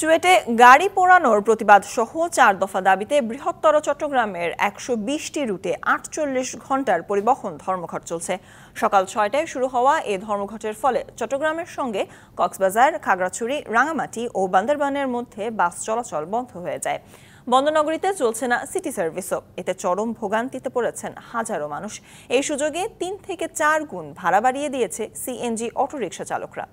চুয়েটে গাড়ি পোড়ানোর প্রতিবাদ সহ 4 দফা দাবিতে বৃহত্তর চট্টগ্রামের 120টি রুটে 48 ঘন্টার পরিবহন ধর্মঘট চলছে। সকাল 6টায় শুরু হওয়া এই ধর্মঘটের ফলে চট্টগ্রামের সঙ্গে কক্সবাজার, খাগড়াছড়ি, রাঙামাটি ও বান্দরবানের মধ্যে বাস চলাচল বন্ধ হয়ে যায়। বন্দরনগরীতে চলছে না সিটি সার্ভিসও। এতে চরম ভোগান্তিতে পড়েছেন হাজারো মানুষ। এই সুযোগে 3 থেকে 4 গুণ ভাড়া বাড়িয়ে দিয়েছে সিএনজি অটোরিকশা চালকরা।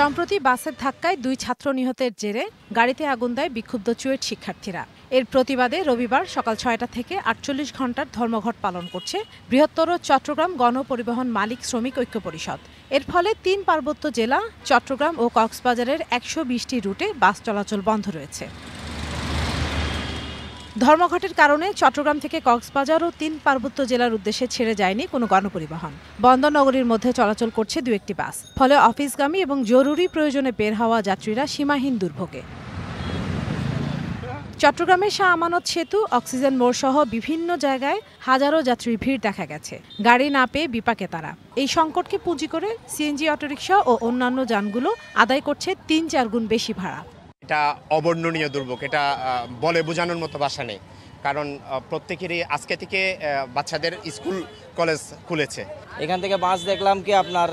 সম্প্রতি বাসের ধাক্কায় 2 ছাত্র নিহতের জেরে গাড়িতে আগুন দেয় বিক্ষুব্ধ চুয়েট শিক্ষার্থীরা। এর প্রতিবাদে রবিবার সকাল 6টা থেকে 48 ঘন্টার ধর্মঘট পালন করছে বৃহত্তর চট্টগ্রাম গণপরিবহন মালিক শ্রমিক ঐক্য পরিষদ। এর ফলে 3 পার্বত্য জেলা চট্টগ্রাম ও কক্সবাজারের 120টি রুটে বাস চলাচল বন্ধ রয়েছে। ধর্মঘটের কারণে চট্টগ্রাম থেকে কক্সবাজার ও 3 পার্বত্য জেলার উদ্দেশ্যে ছেড়ে যায়নি কোনো গণপরিবহন। বন্দরনগরীর মধ্যে চলাচল করছে 2-1টি বাস। ফলে অফিসগামী এবং জরুরি প্রয়োজনে বের হওয়া যাত্রীরা সীমাহীন দুর্ভোগে। চট্টগ্রামের শাহ আমানত সেতু, অক্সিজেন মোড় সহ বিভিন্ন জায়গায় হাজারো যাত্রীর ভিড় দেখা গেছে। গাড়ি না পেয়ে বিপাকে তারা। এই সংকটকে পুঁজি করে সিএনজি অটোরিকশা ও অন্যান্য যানগুলো আদায় করছে 3-4 গুণ বেশি ভাড়া। এটা অবর্ণনীয় দুর্ভোগ, এটা বলে বোঝানোর মতো ভাষা নেই। কারণ প্রত্যেকেরই আজকে থেকে বাচ্চাদের স্কুল কলেজ খুলেছে। এখান থেকে বাস দেখলাম কি আপনার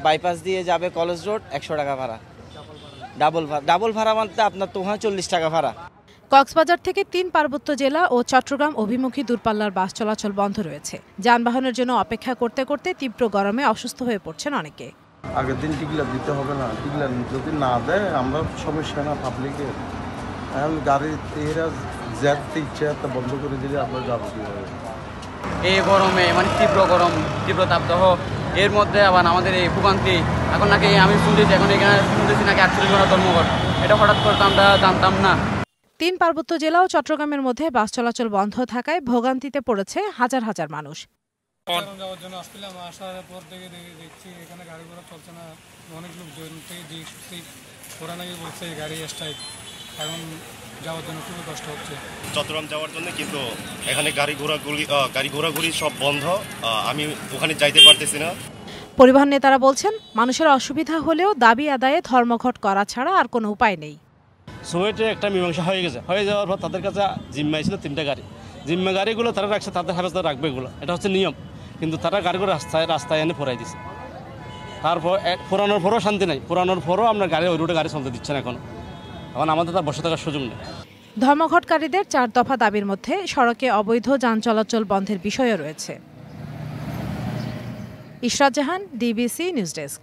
বাইপাস দিয়ে যাবে কলেজ রোড, 100 টাকা ভাড়া। ডাবল ভাড়া মানতে আপনার তো 40 টাকা ভাড়া। কক্সবাজার থেকে 3 পার্বত্য জেলা ও চট্টগ্রাম অভিমুখী দূরপাল্লার বাস চলাচল বন্ধ রয়েছে। যানবাহনের জন্য অপেক্ষা করতে করতে তীব্র গরমে অসুস্থ হয়ে পড়ছেন অনেকে। আগের দিন টিকলা দিতে হবে না, টিকলা যদি না দেয় আমরা সমস্যা না পাবলিকের। এখন গাড়ির এরা যেতে ইচ্ছা বন্ধ করে দিলে আমরা যাবো কীভাবে? এই গরমে মানে তীব্র গরম, তীব্র তাপদাহ, এর মধ্যে আবার আমাদের এই ভোগান্তি। এখন নাকি আমি শুনতেছি, এখন এখানে শুনতেছি নাকি 48 ঘন্টা ধর্মঘট। এটা হঠাৎ করে আমরা জানতাম না। 3 পার্বত্য জেলা ও চট্টগ্রামের মধ্যে বাস চলাচল বন্ধ থাকায় ভোগান্তিতে পড়েছে হাজার হাজার মানুষ। যাওয়ার জন্য আসছিলাম, আসার পর থেকে দেখছি এখানে গাড়ি ঘোড়া চলছে না। অনেক লোকজন থেকে দেখছি ওরা নাকি বলছে গাড়ি স্ট্রাইক, এখন যাওয়ার জন্য খুবই কষ্ট হচ্ছে চট্টগ্রাম যাওয়ার জন্য। কিন্তু এখানে গাড়ি ঘোরাঘুরি সব বন্ধ, আমি ওখানে যাইতে পারতেছি না। পরিবহন নেতারা বলছেন, মানুষের অসুবিধা হলেও দাবি আদায়ে ধর্মঘট করা ছাড়া আর কোনো উপায় নেই। সোয়েটে একটা মীমাংসা হয়ে গেছে, হয়ে যাওয়ার পর তাদের কাছে জিম্মাই ছিল 3টা গাড়ি। জিম্মা গাড়িগুলো তারা রাখছে, তাদের হেফাজতে রাখবে এগুলো, এটা হচ্ছে নিয়ম। কিন্তু তারা গাড়িগুলো রাস্তায় এনে ফোরাই দিচ্ছে। তারপর ফোরানোর পরও শান্তি নাই, ফোরানোর পরও আমরা গাড়ি ওই রুটে গাড়ি চলতে দিচ্ছে না। এখন আমাদের তার বসে থাকার সুযোগ নেই। ধর্মঘটকারীদের 4 দফা দাবির মধ্যে সড়কে অবৈধ যান চলাচল বন্ধের বিষয়ও রয়েছে। ইশরাত জাহান, ডিবিসি নিউজ ডেস্ক।